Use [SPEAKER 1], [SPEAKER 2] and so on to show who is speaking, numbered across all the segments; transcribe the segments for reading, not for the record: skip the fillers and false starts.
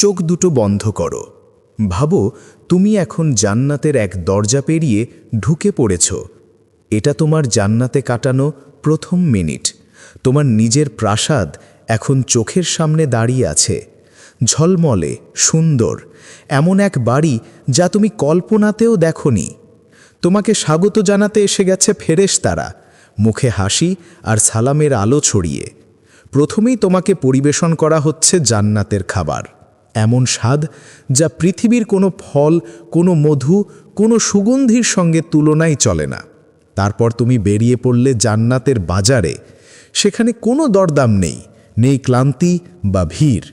[SPEAKER 1] চোখ দুটো বন্ধ করো। ভাবো তুমি এখন জান্নাতের এক দরজা পেরিয়ে ঢুকে পড়েছ। এটা তোমার জান্নাতে কাটানো প্রথম মিনিট। তোমার নিজের প্রাসাদ এখন চোখের সামনে দাঁড়িয়ে আছে, ঝলমলে সুন্দর, এমন এক বাড়ি যা তুমি কল্পনাতেও দেখোনি। তোমাকে স্বাগত জানাতে এসে গেছে ফেরেশতারা, মুখে হাসি আর সালামের আলো ছড়িয়ে। প্রথমেই তোমাকে পরিবেশন করা হচ্ছে জান্নাতের খাবার, এমন স্বাদ যা পৃথিবীর কোনো ফল, কোনো মধু, কোনো সুগন্ধির সঙ্গে তুলনাই চলে না। তারপর তুমি বেরিয়ে পড়লে জান্নাতের বাজারে। সেখানে কোনো দরদাম নেই, নেই ক্লান্তি বা ভিড়।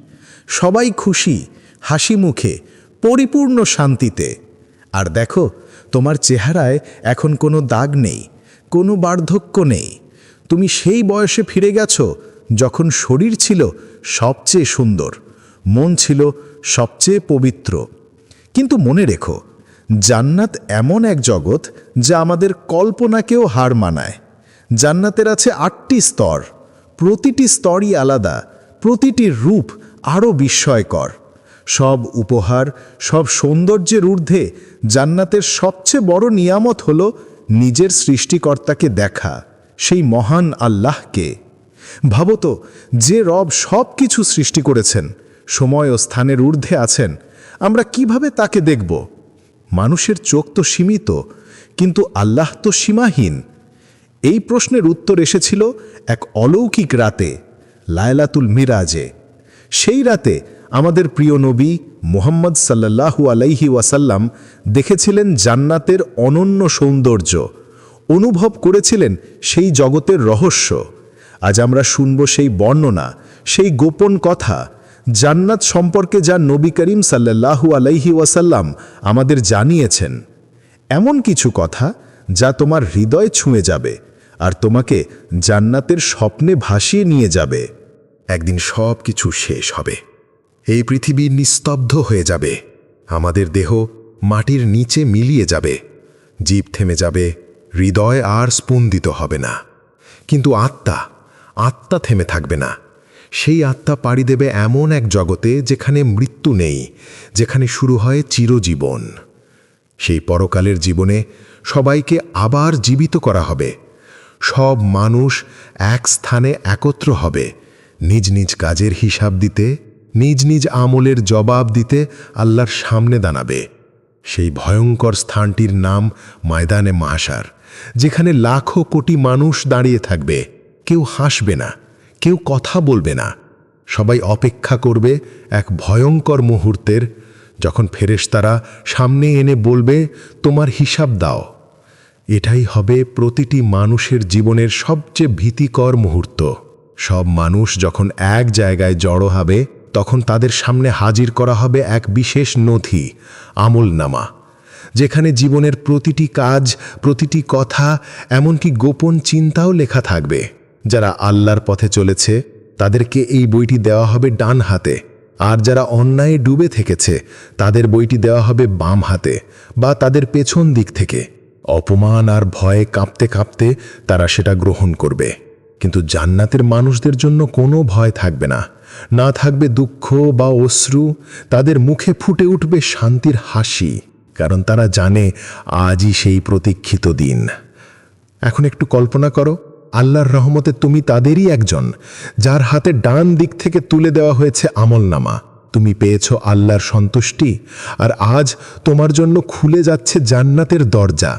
[SPEAKER 1] সবাই খুশি, হাসি মুখে, পরিপূর্ণ শান্তিতে। আর দেখো, তোমার চেহারায় এখন কোনো দাগ নেই, কোনো বার্ধক্য নেই। তুমি সেই বয়সে ফিরে গেছো যখন শরীর ছিল সবচেয়ে সুন্দর, মন ছিল সবচেয়ে পবিত্র। কিন্তু মনে রেখো, জান্নাত এমন এক জগৎ যা আমাদের কল্পনাকেও হার মানায়। জান্নাতের আছে 8টি স্তর, প্রতিটি স্তরই আলাদা, প্রতিটি রূপ আরও বিস্ময়কর। সব উপহার, সব সৌন্দর্যের ঊর্ধ্বে জান্নাতের সবচেয়ে বড় নিয়ামত হলো নিজের সৃষ্টিকর্তাকে দেখা, সেই মহান আল্লাহকে। ভাবো তো, যে রব সব কিছু সৃষ্টি করেছেন, সময় ও স্থানের ঊর্ধ্বে আছেন, আমরা কিভাবে তাকে দেখব? মানুষের চোখ তো সীমিত, কিন্তু আল্লাহ তো সীমাহীন। এই প্রশ্নের উত্তর এসেছিল এক অলৌকিক রাতে, লায়লাতুল মিরাজে। সেই রাতে আমাদের প্রিয় নবী মুহাম্মদ সাল্লাল্লাহু আলাইহি ওয়াসাল্লাম দেখেছিলেন জান্নাতের অনন্য সৌন্দর্য, অনুভব করেছিলেন সেই জগতের রহস্য। আজ আমরা শুনব সেই বর্ণনা, সেই গোপন কথা, জান্নাত সম্পর্কে যা নবী করিম সাল্লাল্লাহু আলাইহি ওয়াসাল্লাম আমাদের জানিয়েছেন। এমন কিছু কথা যা তোমার হৃদয় ছুঁয়ে যাবে আর তোমাকে জান্নাতের স্বপ্নে ভাসিয়ে নিয়ে যাবে।
[SPEAKER 2] একদিন সব কিছু শেষ হবে, এই পৃথিবী নিস্তব্ধ হয়ে যাবে, আমাদের দেহ মাটির নিচে মিলিয়ে যাবে, জীব থেমে যাবে, হৃদয় আর স্পন্দিত হবে না। কিন্তু আত্মা থেমে থাকবে না। সেই আত্মা পাড়ি দেবে এমন এক জগতে যেখানে মৃত্যু নেই, যেখানে শুরু হয় চিরজীবন। সেই পরকালের জীবনে সবাইকে আবার জীবিত করা হবে। সব মানুষ এক স্থানে একত্র হবে, নিজ নিজ কাজের হিসাব দিতে, নিজ নিজ আমলের জবাব দিতে আল্লাহর সামনে দাঁড়াবে। সেই ভয়ঙ্কর স্থানটির নাম ময়দানে মাহশার, যেখানে লাখো কোটি মানুষ দাঁড়িয়ে থাকবে। কেউ হাসবে না, কেউ কথা বলবে না। সবাই অপেক্ষা করবে এক ভয়ঙ্কর মুহূর্তের, যখন ফেরেশতারা সামনে এনে বলবে, তোমার হিসাব দাও। এটাই হবে প্রতিটি মানুষের জীবনের সবচেয়ে ভীতিকর মুহূর্ত। সব মানুষ যখন এক জায়গায় জড়ো হবে, তখন তাদের সামনে হাজির করা হবে এক বিশেষ নথি, আমলনামা, যেখানে জীবনের প্রতিটি কাজ, প্রতিটি কথা, এমনকি গোপন চিন্তাও লেখা থাকবে। যারা আল্লাহর পথে চলেছে তাদেরকে এই বইটি দেওয়া হবে ডান হাতে, আর যারা অন্যায়ে ডুবে থেকেছে তাদের বইটি দেওয়া হবে বাম হাতে বা তাদের পেছন দিক থেকে। অপমান আর ভয়ে কাঁপতে কাঁপতে তারা সেটা গ্রহণ করবে। কিন্তু জান্নাতের মানুষদের জন্য কোনো ভয় থাকবে না, না থাকবে দুঃখ বা অশ্রু। তাদের মুখে ফুটে উঠবে শান্তির হাসি, কারণ তারা জানে আজই সেই প্রতীক্ষিত দিন। এখন একটু কল্পনা করো, আল্লাহর রহমতে তুমি তাদেরই একজন, যার হাতে ডান দিক থেকে তুলে দেওয়া হয়েছে আমলনামা। তুমি পেয়েছো আল্লাহর সন্তুষ্টি, আর আজ তোমার জন্য খুলে যাচ্ছে জান্নাতের দরজা।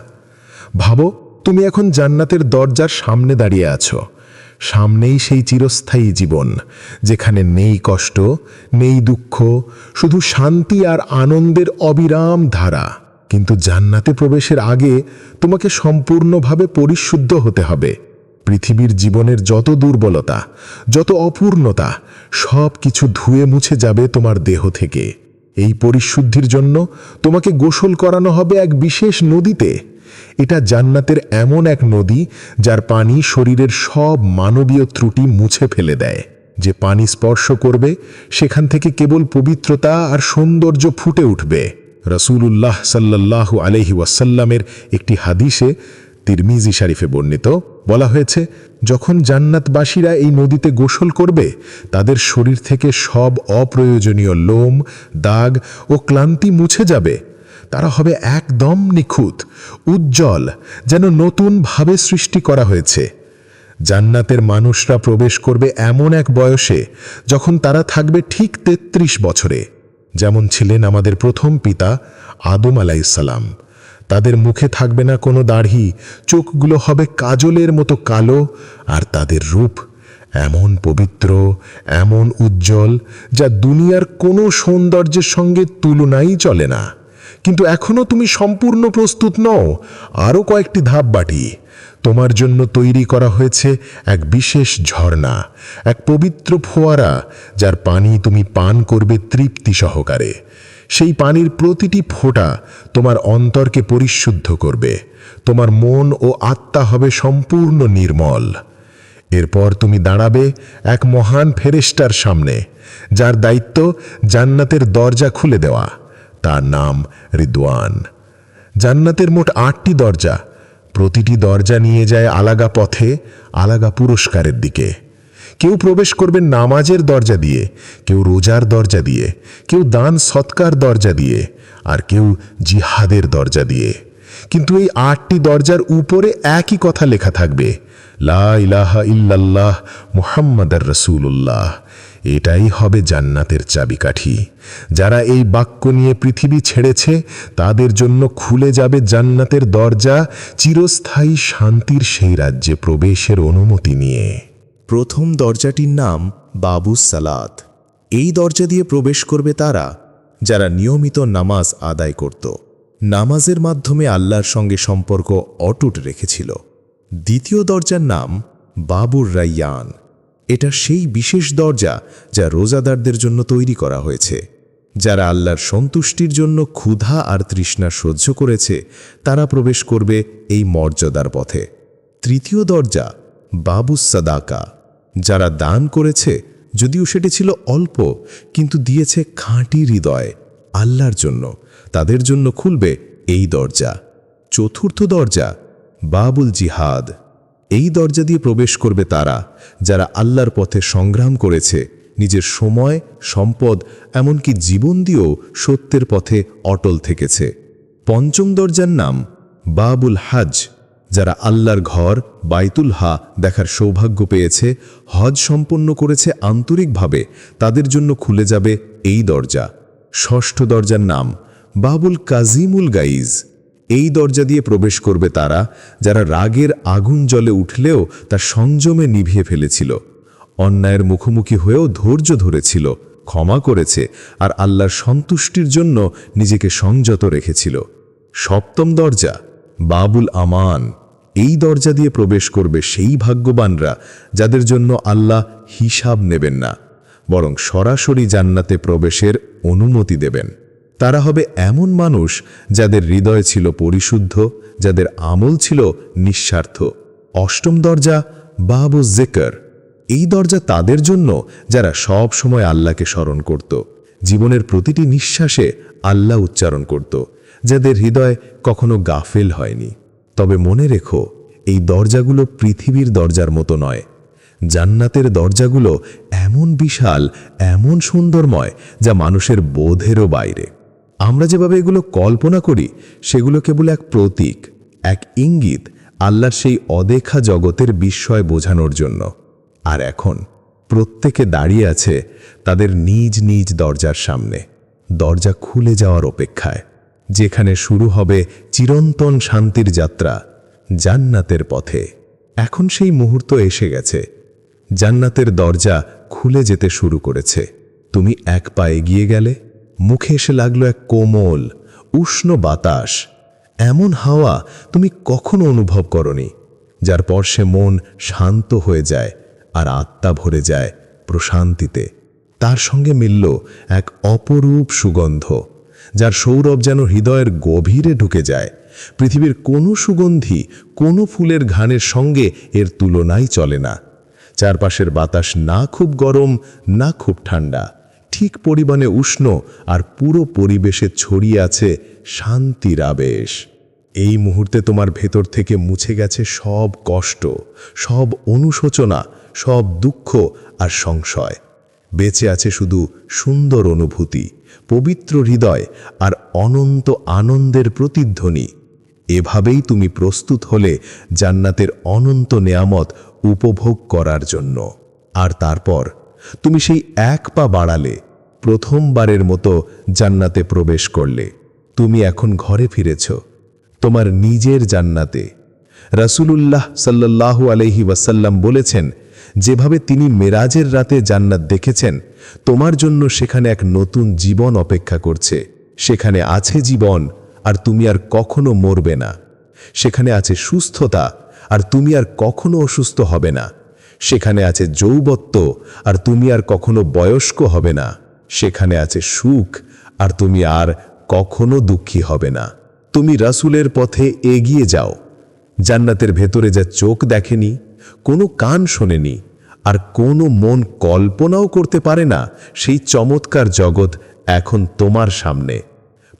[SPEAKER 2] ভাবো, তুমি এখন জান্নাতের দরজার সামনে দাঁড়িয়ে আছো। সামনেই সেই চিরস্থায়ী জীবন, যেখানে নেই কষ্ট, নেই দুঃখ, শুধু শান্তি আর আনন্দের অবিরাম ধারা। কিন্তু জান্নাতে প্রবেশের আগে তোমাকে সম্পূর্ণভাবে পরিশুদ্ধ হতে হবে। পৃথিবীর জীবনের যত দুর্বলতা, যত অপূর্ণতা, সব কিছু ধুয়ে মুছে যাবে তোমার দেহ থেকে। এই পরিশুদ্ধির জন্য তোমাকে গোসল করানো হবে এক বিশেষ নদীতে। এটা জান্নাতের এমন এক নদী যার পানি শরীরের সব মানবীয় ত্রুটি মুছে ফেলে দেয়। যে পানি স্পর্শ করবে সেখান থেকে কেবল পবিত্রতা আর সৌন্দর্য ফুটে উঠবে। রাসূলুল্লাহ সাল্লাল্লাহু আলাইহি ওয়াসাল্লামের একটি হাদিসে তিরমিজি শরীফে বর্ণিত বলা হয়েছে, যখন জান্নাতবাসীরা এই নদীতে গোসল করবে তাদের শরীর থেকে সব অপ্রয়োজনীয় লোম, দাগ ও ক্লান্তি মুছে যাবে। তারা হবে একদম নিখুঁত, উজ্জ্বল, যেন নতুনভাবে সৃষ্টি করা হয়েছে। জান্নাতের মানুষরা প্রবেশ করবে এমন এক বয়সে যখন তারা থাকবে ঠিক ৩৩ বছরে, যেমন ছিলেন আমাদের প্রথম পিতা আদম আলাইসাল্লাম। তাদের মুখে থাকবে না কোনো দাড়ি, চোখগুলো হবে কাজলের মতো কালো, আর তাদের রূপ এমন পবিত্র, এমন উজ্জ্বল, যা দুনিয়ার কোনো সৌন্দর্যের সঙ্গে তুলনাই চলে না। কিন্তু এখনো তুমি সম্পূর্ণ প্রস্তুত নও। আরও কয়েকটি ধাপ বাকি। তোমার জন্য তৈরি করা হয়েছে এক বিশেষ ঝর্ণা, এক পবিত্র ফোয়ারা, যার পানি তুমি পান করবে তৃপ্তি সহকারে। সেই পানির প্রতিটি ফোঁটা তোমার অন্তরকে পরিশুদ্ধ করবে। তোমার মন ও আত্মা হবে সম্পূর্ণ নির্মল। এরপর তুমি দাঁড়াবে এক মহান ফেরেশতার সামনে, যার দায়িত্ব জান্নাতের দরজা খুলে দেওয়া। তার নাম রিদওয়ান। জান্নাতের মোট ৮টি দরজা। প্রতিটি দরজা নিয়ে যায় আলাদা পথে, আলাদা পুরস্কারের দিকে। কেউ প্রবেশ করবে নামাজের দরজা দিয়ে, কেউ রোজার দরজা দিয়ে, কেউ দান সৎকার দরজা দিয়ে, আর কেউ জিহাদের দরজা দিয়ে। কিন্তু এই ৮টি দরজার উপরে একই কথা লেখা থাকবে, লা ইলাহা ইল্লাল্লাহ মুহাম্মাদুর রাসূলুল্লাহ। এটাই হবে জান্নাতের চাবিকাঠি। যারা এই বাক্য নিয়ে পৃথিবী ছেড়েছে তাদের জন্য খুলে যাবে জান্নাতের দরজা, চিরস্থায়ী শান্তির সেই রাজ্যে প্রবেশের অনুমতি নিয়ে।
[SPEAKER 1] প্রথম দরজাটির নাম বাবুস সালাত। এই দরজা দিয়ে প্রবেশ করবে তারা যারা নিয়মিত নামাজ আদায় করত, নামাজের মাধ্যমে আল্লাহর সঙ্গে সম্পর্ক অটুট রেখেছিল। দ্বিতীয় দরজার নাম বাবুর রাইয়ান। এটা সেই বিশেষ দরজা যা রোজাদারদের জন্য তৈরি করা হয়েছে। যারা আল্লাহর সন্তুষ্টির জন্য ক্ষুধা আর তৃষ্ণা সহ্য করেছে তারা প্রবেশ করবে এই মর্যাদার পথে। তৃতীয় দরজা বাবুস সাদাকা। যারা দান করেছে, যদিও সেটি ছিল অল্প, কিন্তু দিয়েছে খাঁটি হৃদয় আল্লাহর জন্য, তাদের জন্য খুলবে এই দরজা। চতুর্থ দরজা বাবুল জিহাদ। এই দরজা দিয়ে প্রবেশ করবে তারা যারা আল্লাহর পথে সংগ্রাম করেছে, নিজের সময়, সম্পদ, এমনকি জীবন দিয়েও সত্যের পথে অটল থেকেছে। পঞ্চম দরজার নাম বাবুল হজ। যারা আল্লাহর ঘর বাইতুল্লাহ দেখার সৌভাগ্য পেয়েছে, হজ সম্পন্ন করেছে আন্তরিকভাবে, তাদের জন্য খুলে যাবে এই দরজা। ষষ্ঠ দরজার নাম বাবুল কাজিমুল গাইজ। এই দরজা দিয়ে প্রবেশ করবে তারা যারা রাগের আগুন জ্বলে উঠলেও তা সংযমে নিভিয়ে ফেলেছিল, অন্যায়ের মুখোমুখি হয়েও ধৈর্য ধরেছিল, ক্ষমা করেছে আর আল্লাহর সন্তুষ্টির জন্য নিজেকে সংযত রেখেছিল। সপ্তম দরজা বাবুল আমান। এই দরজা দিয়ে প্রবেশ করবে সেই ভাগ্যবানরা যাদের জন্য আল্লাহ হিসাব নেবেন না, বরং সরাসরি জান্নাতে প্রবেশের অনুমতি দেবেন। তারা হবে এমন মানুষ যাদের হৃদয় ছিল পরিশুদ্ধ, যাদের আমল ছিল নিঃস্বার্থ। অষ্টম দরজা বাবু জিকর। এই দরজা তাদের জন্য যারা সব সময় আল্লাহকে স্মরণ করত, জীবনের প্রতিটি নিঃশ্বাসে আল্লাহ উচ্চারণ করত, যাদের হৃদয় কখনো গাফেল হয়নি। তবে মনে রেখো, এই দরজাগুলো পৃথিবীর দরজার মতো নয়। জান্নাতের দরজাগুলো এমন বিশাল, এমন সুন্দরময়, যা মানুষের বোধেরও বাইরে। আমরা যেভাবে এগুলো কল্পনা করি সেগুলো কেবল এক প্রতীক, এক ইঙ্গিত আল্লাহর সেই অদেখা জগতের বিস্ময় বোঝানোর জন্য। আর এখন প্রত্যেকে দাঁড়িয়ে আছে তাদের নিজ নিজ দরজার সামনে, দরজা খুলে যাওয়ার অপেক্ষায়, যেখানে শুরু হবে চিরন্তন শান্তির যাত্রা জান্নাতের পথে। এখন সেই মুহূর্ত এসে গেছে। জান্নাতের দরজা খুলে যেতে শুরু করেছে। তুমি এক পা এগিয়ে গেলে, মুখে এসে লাগলো এক কোমল, উষ্ণ বাতাস, এমন হাওয়া তুমি কখনো অনুভব করনি, যার স্পর্শে মন শান্ত হয়ে যায় আর আত্মা ভরে যায় প্রশান্তিতে। তার সঙ্গে মিলল এক অপরূপ সুগন্ধ, যার সৌরভ যেন হৃদয়ের গভীরে ঢুকে যায়। পৃথিবীর কোনো সুগন্ধি, কোনো ফুলের ঘ্রাণের সঙ্গে এর তুলনাই চলে না। চারপাশের বাতাস না খুব গরম, না খুব ঠান্ডা, ঠিক পরিমাণে উষ্ণ, আর পুরো পরিবেশে ছড়িয়ে আছে শান্তির আবেশ।
[SPEAKER 2] এই মুহূর্তে তোমার ভেতর থেকে মুছে গেছে সব কষ্ট, সব অনুশোচনা, সব দুঃখ আর সংশয়। বেঁচে আছে শুধু সুন্দর অনুভূতি, পবিত্র হৃদয় আর অনন্ত আনন্দের প্রতিধ্বনি। এভাবেই তুমি প্রস্তুত হলে জান্নাতের অনন্ত নেয়ামত উপভোগ করার জন্য। আর তারপর তুমি সেই এক পা বাড়ালে, প্রথমবারের মতো জান্নাতে প্রবেশ করলে। তুমি এখন ঘরে ফিরেছ, তোমার নিজের জান্নাতে। রাসূলুল্লাহ সাল্লাল্লাহু আলাইহি ওয়াসাল্লাম বলেছেন, যেভাবে তিনি মেরাজের রাতে জান্নাত দেখেছেন, তোমার জন্য সেখানে এক নতুন জীবন অপেক্ষা করছে। সেখানে আছে জীবন, আর তুমি আর কখনো মরবে না। সেখানে আছে সুস্থতা, আর তুমি আর কখনো অসুস্থ হবে না। সেখানে আছে যৌবত্ব, আর তুমি আর কখনো বয়স্ক হবে না। সেখানে আছে সুখ, আর তুমি আর কখনো দুঃখী হবে না। তুমি রাসূলের পথে এগিয়ে যাও। জান্নাতের ভেতরে যা চোখ দেখেনি, কোনো কান শোনেনি, আর কোনো মন কল্পনাও করতে পারে না, সেই চমৎকার জগৎ এখন তোমার সামনে।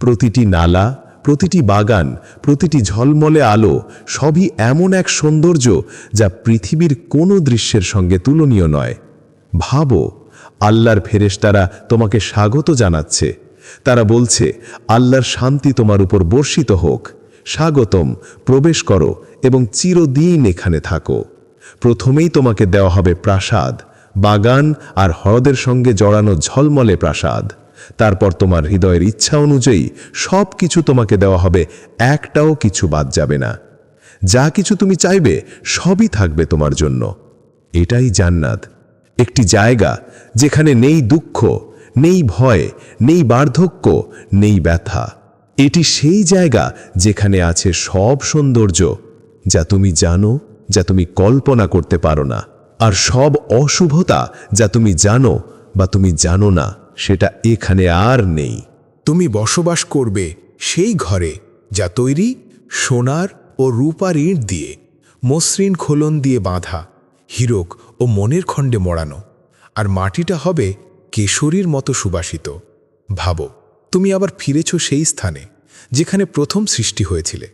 [SPEAKER 2] প্রতিটি নালা, প্রতিটি বাগান, প্রতিটি ঝলমলে আলো সবই এমন এক সৌন্দর্য যা পৃথিবীর কোনো দৃশ্যের সঙ্গে তুলনীয় নয়। ভাবো, আল্লাহর ফেরেশতারা তোমাকে স্বাগত জানাচ্ছে। তারা বলছে, আল্লাহর শান্তি তোমার উপর বর্ষিত হোক। স্বাগতম, প্রবেশ করো এবং চিরদিন এখানে থাকো। প্রথমেই তোমাকে দেওয়া হবে প্রাসাদ, বাগান আর হ্রদের সঙ্গে জড়ানো ঝলমলে প্রাসাদ। তারপর তোমার হৃদয়ের ইচ্ছা অনুযায়ী সব কিছু তোমাকে দেওয়া হবে, একটাও কিছু বাদ যাবে না। যা কিছু তুমি চাইবে সবই থাকবে তোমার জন্য। এটাই জান্নাত, একটি জায়গা যেখানে নেই দুঃখ, নেই ভয়, নেই বার্ধক্য, নেই ব্যথা। এটি সেই জায়গা যেখানে আছে সব সৌন্দর্য যা তুমি জানো, যা তুমি কল্পনা করতে পারো না, আর সব অশুভতা যা তুমি জানো বা তুমি জানো না, সেটা এখানে আর নেই।
[SPEAKER 3] তুমি বসবাস করবে সেই ঘরে যা তৈরি সোনার ও রূপার ইট দিয়ে, মসৃণ খোলন দিয়ে বাঁধা, হীরক ও মনের খণ্ডে মোড়ানো, আর মাটিটা হবে কেশরীর মতো সুবাসিত। ভাবো, তুমি আবার ফিরেছ সেই স্থানে যেখানে প্রথম সৃষ্টি হয়েছিলে,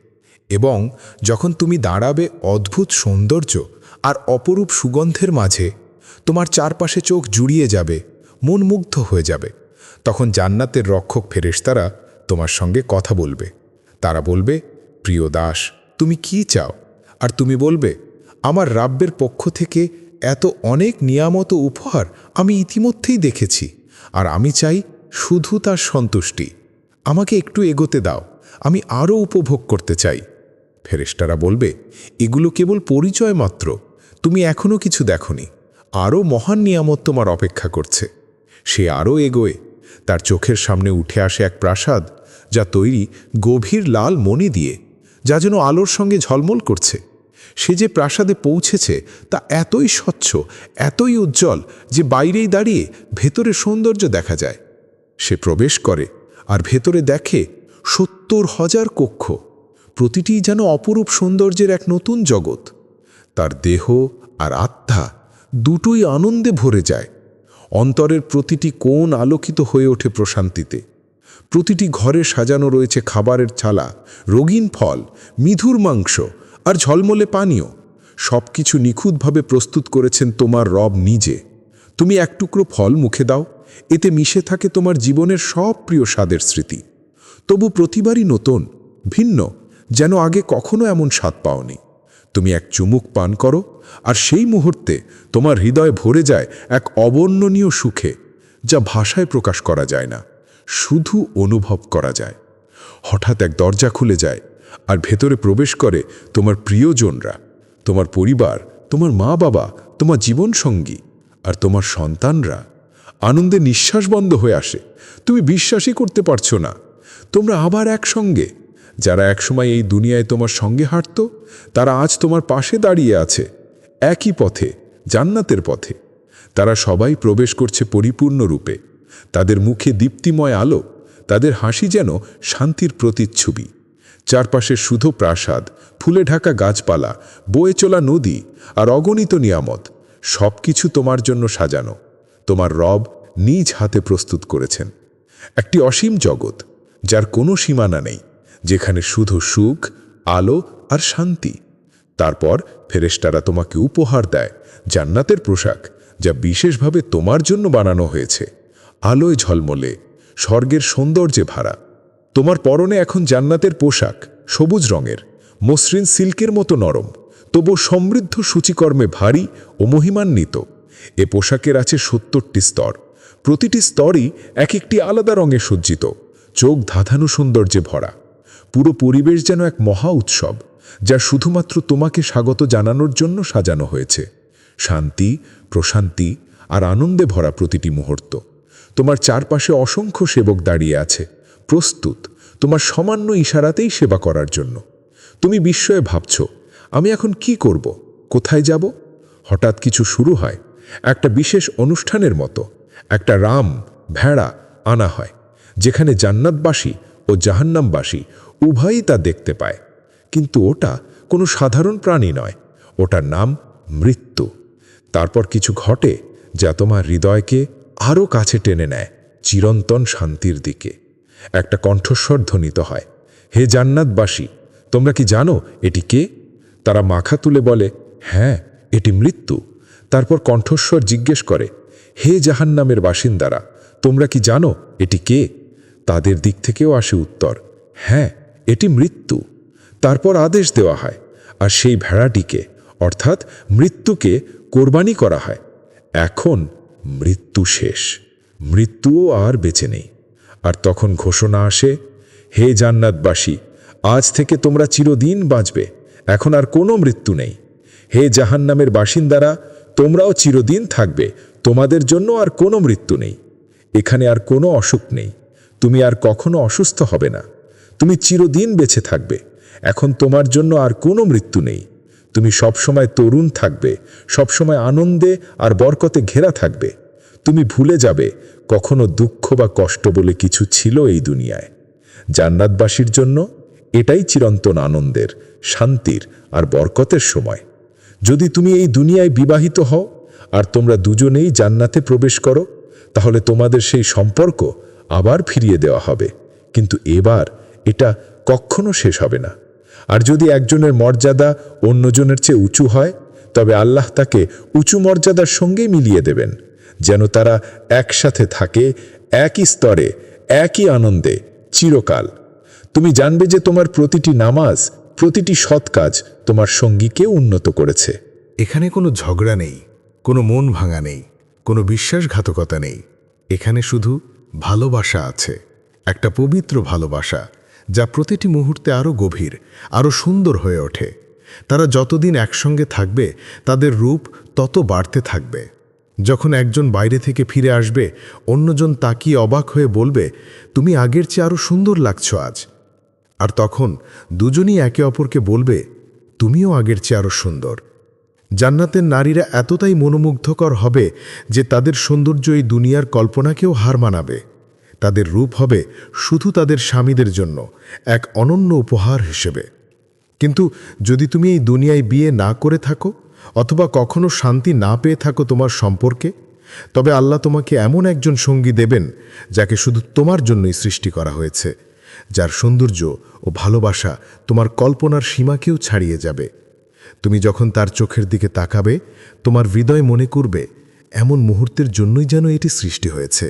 [SPEAKER 3] এবং যখন তুমি দাঁড়াবে অদ্ভুত সৌন্দর্য আর অপরূপ সুগন্ধের মাঝে, তোমার চারপাশে চোখ জুড়িয়ে যাবে, মন মুগ্ধ হয়ে যাবে। তখন জান্নাতের রক্ষক ফেরেশতারা তোমার সঙ্গে কথা বলবে। তারা বলবে, প্রিয় দাস, তুমি কি চাও? আর তুমি বলবে, আমার রাব্বের পক্ষ থেকে এত অনেক নিয়ামত ও উপহার আমি ইতিমধ্যেই দেখেছি, আর আমি চাই শুধু তার সন্তুষ্টি। আমাকে একটু এগোতে দাও, আমি আরও উপভোগ করতে চাই। ফেরেশতারা বলবে, এগুলো কেবল পরিচয় মাত্র, তুমি এখনও কিছু দেখনি। আরও মহান নিয়ামত তোমার অপেক্ষা করছে। সে আরও এগোয়। তার চোখের সামনে উঠে আসে এক প্রাসাদ যা তৈরি গভীর লাল মণি দিয়ে, যা যেন আলোর সঙ্গে ঝলমল করছে। সে যে প্রাসাদে পৌঁছেছে তা এতই স্বচ্ছ, এতই উজ্জ্বল যে বাইরেই দাঁড়িয়ে ভেতরের সৌন্দর্য দেখা যায়। সে প্রবেশ করে আর ভেতরে দেখে ৭০,০০০ কক্ষ, প্রতিটিই যেন অপরূপ সৌন্দর্যের এক নতুন জগৎ। তার দেহ আর আত্মা দুটোই আনন্দে ভরে যায়। অন্তরের প্রতিটি কোণ আলোকিত হয়ে ওঠে প্রশান্তিতে। প্রতিটি ঘরে সাজানো রয়েছে খাবারের থালা, রঙিন ফল, মিধুর মাংস আর ঝলমলে পানীয়। সব কিছু নিখুঁতভাবে প্রস্তুত করেছেন তোমার রব নিজে। তুমি এক টুকরো ফল মুখে দাও, এতে মিশে থাকে তোমার জীবনের সব প্রিয় স্বাদের স্মৃতি। তবু প্রতিবারই নতুন, ভিন্ন, যেন আগে কখনো এমন স্বাদ পাওনি। তুমি এক চুমুক পান করো, আর সেই মুহূর্তে তোমার হৃদয় ভরে যায় এক অবর্ণনীয় সুখে, যা ভাষায় প্রকাশ করা যায় না, শুধু অনুভব করা যায়। হঠাৎ এক দরজা খুলে যায়, আর ভেতরে প্রবেশ করে তোমার প্রিয়জনরা, তোমার পরিবার, তোমার মা বাবা, তোমার জীবনসঙ্গী আর তোমার সন্তানরা। আনন্দে নিঃশ্বাস বন্ধ হয়ে আসে। তুমি বিশ্বাসই করতে পারছো না, তোমরা আবার একসঙ্গে। যারা একসময় এই দুনিয়ায় তোমার সঙ্গে হাঁটত, তারা আজ তোমার পাশে দাঁড়িয়ে আছে, একই পথে, জান্নাতের পথে। তারা সবাই প্রবেশ করছে পরিপূর্ণ রূপে। তাদের মুখে দীপ্তিময় আলো, তাদের হাসি যেন শান্তির প্রতিচ্ছবি। চারপাশে শুধু প্রাসাদ, ফুলে ঢাকা গাছপালা, বয়ে চলা নদী আর অগণিত নিয়ামত। সব কিছু তোমার জন্য সাজানো। তোমার রব নিজ হাতে প্রস্তুত করেছেন একটি অসীম জগৎ, যার কোনো সীমানা নেই, যেখানে শুধু সুখ,
[SPEAKER 4] আলো আর শান্তি। তারপর ফেরেশতারা তোমাকে উপহার দেয় জান্নাতের পোশাক, যা বিশেষভাবে তোমার জন্য বানানো হয়েছে, আলোয় ঝলমলে, স্বর্গের সৌন্দর্যে ভরা। তোমার পরনে এখন জান্নাতের পোশাক, সবুজ রঙের, মসৃণ সিল্কের মতো নরম, তবু সমৃদ্ধ সূচিকর্মে ভারী ও মহিমান্বিত। এ পোশাকের আছে ৭০টি স্তর, প্রতিটি স্তরই এক একটি আলাদা রঙে সজ্জিত, চোখ ধাঁধানো সৌন্দর্যে ভরা। পুরো পরিবেশ যেন এক মহা উৎসব, যা শুধুমাত্র তোমাকে স্বাগত জানানোর জন্য সাজানো হয়েছে। শান্তি, প্রশান্তি আর আনন্দে ভরা প্রতিটি মুহূর্ত। তোমার চারপাশে অসংখ্য সেবক দাঁড়িয়ে আছে, প্রস্তুত তোমার সামান্য ইশারাতেই সেবা করার জন্য। তুমি বিস্ময়ে ভাবছ, আমি এখন কি করব, কোথায় যাব? হঠাৎ কিছু শুরু হয়, একটা বিশেষ অনুষ্ঠানের মতো। একটা রাম ভেড়া আনা হয়, যেখানে জান্নাতবাসী ও জাহান্নামবাসী উভয়ই তা দেখতে পায়। কিন্তু ওটা কোনো সাধারণ প্রাণী নয়, ওটার নাম মৃত্যু। তারপর কিছু ঘটে যা তোমার হৃদয়কে আরও কাছে টেনে নেয় চিরন্তন শান্তির দিকে। একটা কণ্ঠস্বর ধ্বনিত হয়, হে জান্নাতবাসী, তোমরা কি জানো এটি কে? তারা মাথা তুলে বলে, হ্যাঁ, এটি মৃত্যু। তারপর কণ্ঠস্বর জিজ্ঞেস করে, হে জাহান্নামের বাসিন্দারা, তোমরা কি জানো এটি কে? তাদের দিক থেকেও আসে উত্তর, হ্যাঁ, এটি মৃত্যু। তারপর আদেশ দেওয়া হয়, আর সেই ভেড়াটিকে অর্থাৎ মৃত্যুকে কোরবানি করা হয়। এখন মৃত্যু শেষ, মৃত্যুও আর বেঁচে নেই। আর তখন ঘোষণা আসে, হে জান্নাতবাসী, আজ থেকে তোমরা চিরদিন বাঁচবে, এখন আর কোনো মৃত্যু নেই। হে জাহান্নামের বাসিন্দারা, তোমরাও চিরদিন থাকবে, তোমাদের জন্য আর কোনো মৃত্যু নেই। এখানে আর কোনো অসুখ নেই, তুমি আর কখনো অসুস্থ হবে না, তুমি চিরদিন বেঁচে থাকবে। এখন তোমার জন্য আর কোনো মৃত্যু নেই, তুমি সবসময় তরুণ থাকবে, সবসময় আনন্দে আর বরকতে ঘেরা থাকবে। তুমি ভুলে যাবে কখনো দুঃখ বা কষ্ট বলে কিছু ছিল এই দুনিয়ায়। জান্নাতবাসীর জন্য এটাই চিরন্তন আনন্দের, শান্তির আর বরকতের সময়। যদি তুমি এই দুনিয়ায় বিবাহিত হও আর তোমরা দুজনেই জান্নাতে প্রবেশ করো, তাহলে তোমাদের সেই সম্পর্ক আবার ফিরিয়ে দেওয়া হবে, কিন্তু এবার এটা কখনো শেষ হবে না। আর যদি একজনের মর্যাদা অন্যজনের চেয়ে উঁচু হয়, তবে আল্লাহ তাকে উঁচু মর্যাদার সঙ্গে মিলিয়ে দেবেন, যেন তারা একসাথে থাকে, একই স্তরে, একই আনন্দে চিরকাল। তুমি জানবে যে তোমার প্রতিটি নামাজ, প্রতিটি সৎ কাজ তোমার সঙ্গীকে উন্নত করেছে।
[SPEAKER 3] এখানে কোনো ঝগড়া নেই, কোনো মন ভাঙা নেই, কোনো বিশ্বাসঘাতকতা নেই। এখানে শুধু ভালোবাসা আছে, একটা পবিত্র ভালোবাসা, যা প্রতিটি মুহূর্তে আরও গভীর, আরও সুন্দর হয়ে ওঠে। তারা যতদিন একসঙ্গে থাকবে, তাদের রূপ তত বাড়তে থাকবে। যখন একজন বাইরে থেকে ফিরে আসবে, অন্যজন তাকিয়ে অবাক হয়ে বলবে, তুমি আগের চেয়ে আরও সুন্দর লাগছ আজ। আর তখন দুজনই একে অপরকে বলবে, তুমিও আগের চেয়ে আরও সুন্দর। জান্নাতের নারীরা এতটাই মনোমুগ্ধকর হবে যে তাদের সৌন্দর্য এই দুনিয়ার কল্পনাকেও হার মানাবে। তাদের রূপ হবে শুধু তাদের স্বামীদের জন্য এক অনন্য উপহার হিসেবে। কিন্তু যদি তুমি এই দুনিয়ায় বিয়ে না করে থাকো, অথবা কখনো শান্তি না পেয়ে থাকো তোমার সম্পর্কে, তবে আল্লাহ তোমাকে এমন একজন সঙ্গী দেবেন যাকে শুধু তোমার জন্যই সৃষ্টি করা হয়েছে, যার সৌন্দর্য ও ভালোবাসা তোমার কল্পনার সীমাকেও ছাড়িয়ে যাবে। তুমি যখন তার চোখের দিকে তাকাবে, তোমার হৃদয় মনে করবে এমন মুহূর্তের জন্যই যেন এটি সৃষ্টি হয়েছে।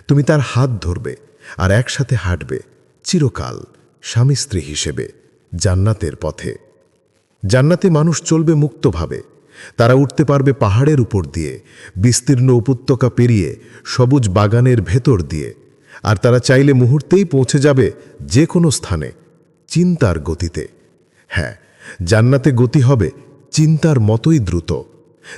[SPEAKER 3] তুমি তার হাত ধরবে আর একসাথে হাঁটবে চিরকাল স্বামী স্ত্রী হিসেবে জান্নাতের পথে। জান্নাতে মানুষ চলবে মুক্তভাবে। তারা উঠতে পারবে পাহাড়ের উপর দিয়ে, বিস্তীর্ণ উপত্যকা পেরিয়ে, সবুজ বাগানের ভেতর দিয়ে। আর তারা চাইলে মুহূর্তেই পৌঁছে যাবে যে কোনো স্থানে, চিন্তার গতিতে। হ্যাঁ, জান্নাতে গতি হবে চিন্তার মতোই দ্রুত।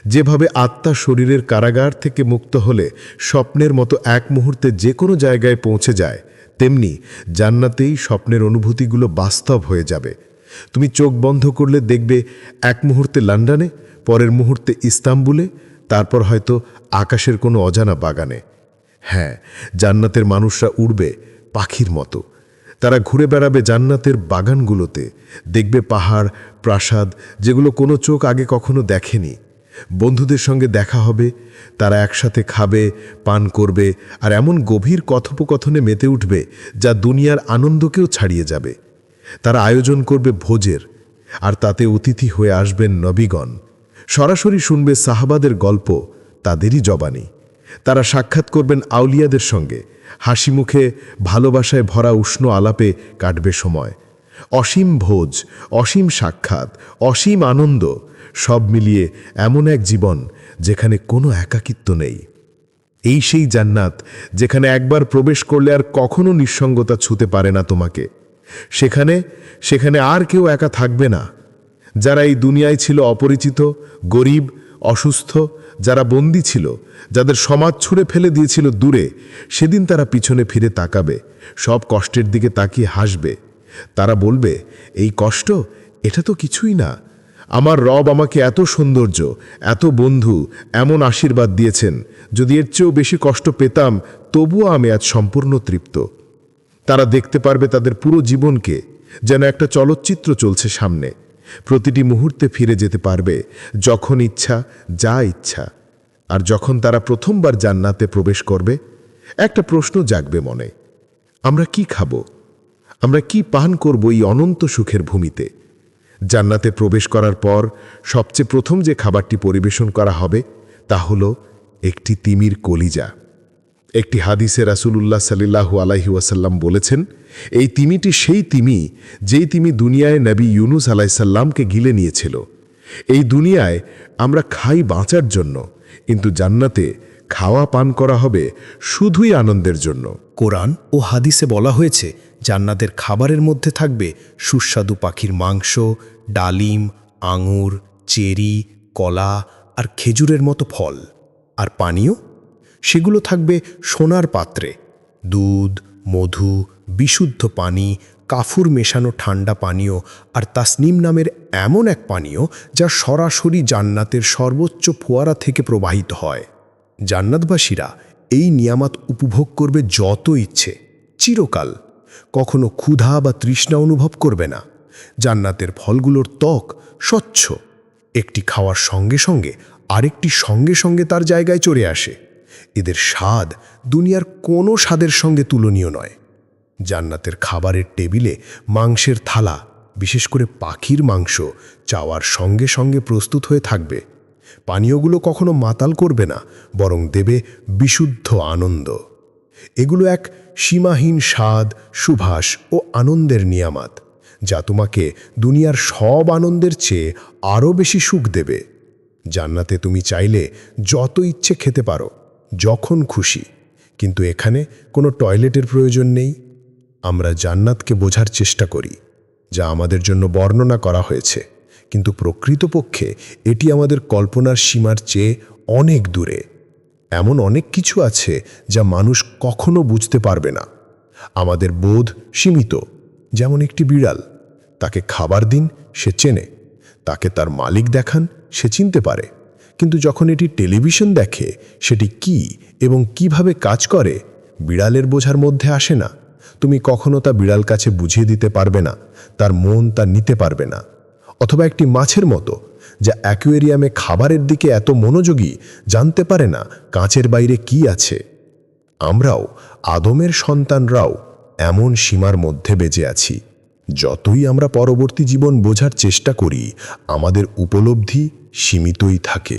[SPEAKER 3] যেভাবে আত্মা শরীরের কারাগার থেকে মুক্ত হলে স্বপ্নের মতো এক মুহূর্তে যে কোনো জায়গায় পৌঁছে যায়, তেমনি জান্নাতেই স্বপ্নের অনুভূতিগুলো বাস্তব হয়ে যাবে। তুমি চোখ বন্ধ করলে দেখবে এক মুহূর্তে লন্ডনে, পরের মুহূর্তে ইস্তাম্বুলে, তারপর হয়তো আকাশের কোনো অজানা বাগানে। হ্যাঁ, জান্নাতের মানুষরা উড়বে পাখির মতো। তারা ঘুরে বেড়াবে জান্নাতের বাগানগুলোতে, দেখবে পাহাড়, প্রাসাদ, যেগুলো কোনো চোখ আগে কখনো দেখেনি। বন্ধুদের সঙ্গে দেখা হবে, তারা একসাথে খাবে, পান করবে, আর এমন গভীর কথোপকথনে মেতে উঠবে যা দুনিয়ার আনন্দকেও ছাড়িয়ে যাবে।
[SPEAKER 2] তারা আয়োজন করবে ভোজের, আর তাতে অতিথি হয়ে আসবেন নবীগণ। সরাসরি শুনবে সাহাবাদের গল্প, তাদেরই জবানি। তারা সাক্ষাৎ করবেন আউলিয়াদের সঙ্গে, হাসি মুখে ভালোবাসায় ভরা উষ্ণ আলাপে কাটবে সময়। অসীম ভোজ, অসীম সাক্ষাৎ, অসীম আনন্দ, সব মিলিয়ে এমন এক জীবন যেখানে কোনো একাকিত্ব নেই। এই সেই জান্নাত যেখানে একবার প্রবেশ করলে আর কখনো নিঃসঙ্গতা ছুতে পারে না তোমাকে। সেখানে আর কেউ একা থাকবে না। যারা এই দুনিয়ায় ছিল অপরিচিত, গরিব, অসুস্থ, যারা বন্দী ছিল, যাদের সমাজ ছুঁড়ে ফেলে দিয়েছিল দূরে, সেদিন তারা পিছনে ফিরে তাকাবে, সব কষ্টের দিকে তাকিয়ে হাসবে। তারা বলবে, এই কষ্ট, এটা তো কিছুই না। আমার রব আমাকে এত সৌন্দর্য, এত বন্ধু, এমন আশীর্বাদ দিয়েছেন, যদি এর চেয়েও বেশি কষ্ট পেতাম তবুও আমি আজ সম্পূর্ণ তৃপ্ত। তারা দেখতে পারবে তাদের পুরো জীবনকে যেন একটা চলচ্চিত্র চলছে সামনে। প্রতিটি মুহূর্তে ফিরে যেতে পারবে যখন ইচ্ছা, যা ইচ্ছা। আর যখন তারা প্রথমবার জান্নাতে প্রবেশ করবে, একটা প্রশ্ন জাগবে মনে, আমরা কি খাব, আমরা কি পান করব এই অনন্ত সুখের ভূমিতে? জান্নাতে প্রবেশ করার পর সবচেয়ে প্রথম যে খাবারটি পরিবেশন করা হবে তা হলো একটি তিমির কলিজা। একটি হাদিসে রাসূলুল্লাহ সাল্লাল্লাহু আলাইহি ওয়াসাল্লাম বলেছেন, এই তিমিটি সেই তিমি যেই তিমি দুনিয়ায় নবী ইউনুস আলাইসাল্লামকে গিলে নিয়েছিল। এই দুনিয়ায় আমরা খাই বাঁচার জন্য, কিন্তু জান্নাতে খাওয়া পান করা হবে শুধুই আনন্দের জন্য।
[SPEAKER 3] কোরআন ও হাদিসে বলা হয়েছে জান্নাতের খাবারের মধ্যে থাকবে সুস্বাদু পাখির মাংস, ডালিম, আঙুর, চেরি, কলা আর খেজুরের মতো ফল। আর পানীয়, সেগুলো থাকবে সোনার পাত্রে। দুধ, মধু, বিশুদ্ধ পানি, কাফুর মেশানো ঠান্ডা পানীয় আর তাসনিম নামের এমন এক পানীয় যা সরাসরি জান্নাতের সর্বোচ্চ ফোয়ারা থেকে প্রবাহিত হয়। জান্নাতবাসীরা এই নিয়ামত উপভোগ করবে যত ইচ্ছে, চিরকাল। কখনো ক্ষুধা বা তৃষ্ণা অনুভব করবে না। জান্নাতের ফলগুলোর ত্বক স্বচ্ছ, একটি খাওয়ার সঙ্গে সঙ্গে আরেকটি সঙ্গে সঙ্গে তার জায়গায় চলে আসে। এদের স্বাদ দুনিয়ার কোনো স্বাদের সঙ্গে তুলনীয় নয়। জান্নাতের খাবারের টেবিলে মাংসের থালা, বিশেষ করে পাখির মাংস, চাওয়ার সঙ্গে সঙ্গে প্রস্তুত হয়ে থাকবে। পানীয়গুলো কখনো মাতাল করবে না, বরং দেবে বিশুদ্ধ আনন্দ। এগুলো এক সীমাহীন স্বাদ, সুভাষ ও আনন্দের নিয়ামত, যা তোমাকে দুনিয়ার সব আনন্দের চেয়ে আরও বেশি সুখ দেবে। জান্নাতে তুমি চাইলে যত ইচ্ছে খেতে পারো, যখন খুশি, কিন্তু এখানে কোনো টয়লেটের প্রয়োজন নেই। আমরা জান্নাতকে বোঝার চেষ্টা করি, যা আমাদের জন্য বর্ণনা করা হয়েছে, কিন্তু প্রকৃতপক্ষে এটি আমাদের কল্পনার সীমার চেয়ে অনেক দূরে। এমন অনেক কিছু আছে যা মানুষ কখনো বুঝতে পারবে না। আমাদের বোধ সীমিত। যেমন একটি বিড়াল, তাকে খাবার দিন, সে চেনে, তাকে তার মালিক দেখান, সে চিনতে পারে, কিন্তু যখন এটি টেলিভিশন দেখে, সেটি কি এবং কিভাবে কাজ করে বিড়ালের বোঝার মধ্যে আসে না। তুমি কখনো তা বিড়াল কাছে বুঝিয়ে দিতে পারবে না, তার মন তা নিতে পারবে না। অথবা একটি মাছের মতো, যা অ্যাকুয়ারিয়ামে খাবারের দিকে এত মনোযোগী, জানতে পারে না কাঁচের বাইরে কি আছে। আমরাও, আদমের সন্তানরাও এমন সীমার মধ্যে বেঁচে আছি। যতই আমরা পরবর্তী জীবন বোঝার চেষ্টা করি, আমাদের উপলব্ধি সীমিতই থাকে।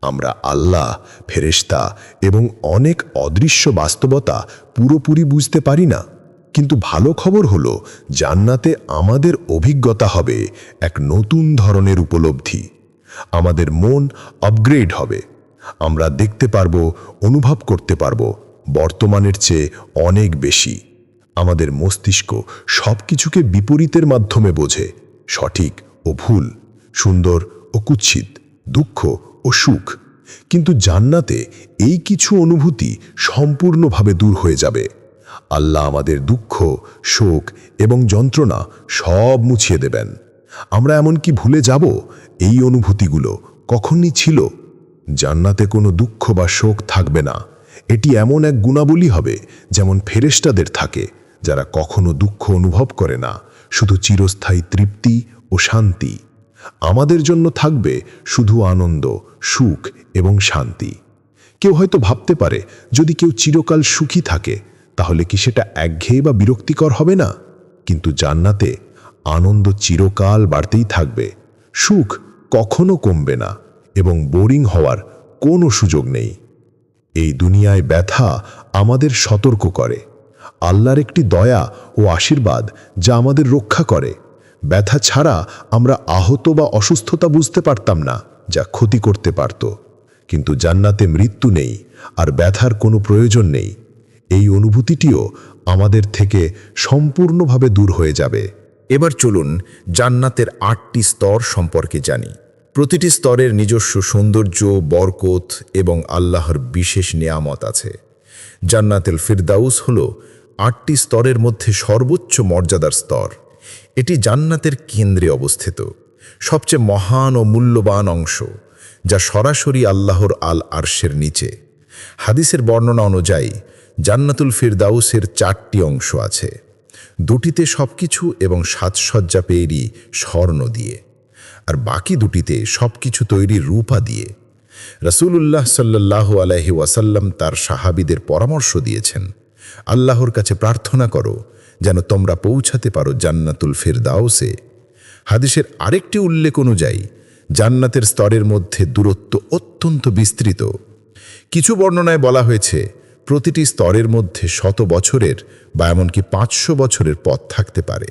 [SPEAKER 3] আমরা আল্লাহ, ফেরেশতা এবং অনেক অদৃশ্য বাস্তবতা পুরোপুরি বুঝতে পারি না। কিন্তু ভালো খবর হলো, জান্নাতে আমাদের অভিজ্ঞতা হবে এক নতুন ধরনের উপলব্ধি। আমাদের মন আপগ্রেড হবে। আমরা দেখতে পারব, অনুভব করতে পারব বর্তমানের চেয়ে অনেক বেশি। আমাদের মস্তিষ্ক সব কিছুকে বিপরীতের মাধ্যমে বোঝে, সঠিক ও ভুল, সুন্দর ও কুৎসিত, দুঃখ ও সুখ। কিন্তু জান্নাতে এই কিছু অনুভূতি সম্পূর্ণভাবে দূর হয়ে যাবে। আল্লাহ আমাদের দুঃখ, শোক এবং যন্ত্রণা সব মুছিয়ে দেবেন। আমরা এমনকি ভুলে যাব এই অনুভূতিগুলো কখনই ছিল। জান্নাতে কোনো দুঃখ বা শোক থাকবে না। এটি এমন এক গুণাবলী হবে যেমন ফেরেশতাদের থাকে, যারা কখনো দুঃখ অনুভব করে না, শুধু চিরস্থায়ী তৃপ্তি ও শান্তি। আমাদের জন্য থাকবে শুধু আনন্দ, সুখ এবং শান্তি। কেউ হয়তো ভাবতে পারে, যদি কেউ চিরকাল সুখী থাকে তাহলে কি সেটা একঘেয়ে বা বিরক্তিকর হবে না? কিন্তু জান্নাতে
[SPEAKER 2] আনন্দ চিরকাল বাড়তেই থাকবে, সুখ কখনো কমবে না এবং বোরিং হওয়ার কোনো সুযোগ নেই। এই দুনিয়ায় ব্যথা আমাদের সতর্ক করে। আল্লাহর একটি দয়া ও আশীর্বাদ যা আমাদের রক্ষা করে। ব্যথা ছাড়া আমরা আহত বা অসুস্থতা বুঝতে পারতাম না, যা ক্ষতি করতে পারত। কিন্তু জান্নাতে মৃত্যু নেই আর ব্যথার কোনো প্রয়োজন নেই। এই অনুভূতিটিও আমাদের থেকে সম্পূর্ণভাবে দূর হয়ে যাবে।
[SPEAKER 1] এবার চলুন জান্নাতের 8টি স্তর সম্পর্কে জানি। প্রতিটি স্তরের নিজস্ব সৌন্দর্য, বরকত এবং আল্লাহর বিশেষ নেয়ামত আছে। জান্নাতুল ফিরদাউস হল 8টি স্তরের মধ্যে সর্বোচ্চ মর্যাদার স্তর। এটি জান্নাতের কেন্দ্রে অবস্থিত, সবচেয়ে মহান ও মূল্যবান অংশ, যা সরাসরি আল্লাহর আল আরশের নিচে। হাদিসের বর্ণনা অনুযায়ী জান্নাতুল ফিরদাউসের 4টি অংশ আছে। 2টিতে সবকিছু এবং সাজসজ্জা তৈরি স্বর্ণ দিয়ে, আর বাকি 2টিতে সবকিছু তৈরি রূপা দিয়ে। রাসূলুল্লাহ সাল্লাল্লাহু আলাইহি ওয়াসাল্লাম তার সাহাবীদের পরামর্শ দিয়েছেন, আল্লাহর কাছে প্রার্থনা করো যেন তোমরা পৌঁছাতে পারো জান্নাতুল ফিরদাউসে। হাদিসের আরেকটি উল্লেখ অনুযায়ী জান্নাতের স্তরের মধ্যে দূরত্ব অত্যন্ত বিস্তৃত। কিছু বর্ণনায় বলা হয়েছে প্রতিটি স্তরের মধ্যে 100 বছরের বা এমনকি 500 বছরের পথ থাকতে পারে।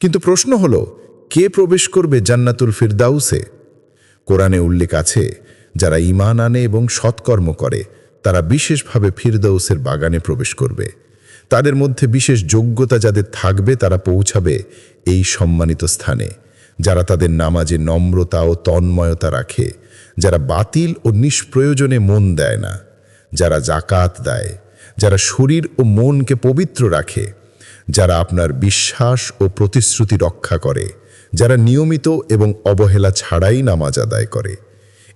[SPEAKER 1] কিন্তু প্রশ্ন হলো, কে প্রবেশ করবে জান্নাতুল ফিরদাউসে? কোরআনে উল্লেখ আছে, যারা ঈমান আনে এবং সৎকর্ম করে তারা বিশেষভাবে ফিরদাউসের বাগানে প্রবেশ করবে। তাদের মধ্যে বিশেষ যোগ্যতা যাদের থাকবে তারা পৌঁছাবে এই সম্মানিত স্থানে। যারা তাদের নামাজে নম্রতা ও তন্ময়তা রাখে, যারা বাতিল ও নিষ্প্রয়োজনে মন দেয় না, যারা যাকাত দেয়, যারা শরীর ও মনকে পবিত্র রাখে, যারা আপনার বিশ্বাস ও প্রতিশ্রুতি রক্ষা করে, যারা নিয়মিত এবং অবহেলা ছাড়াই নামাজ আদায় করে।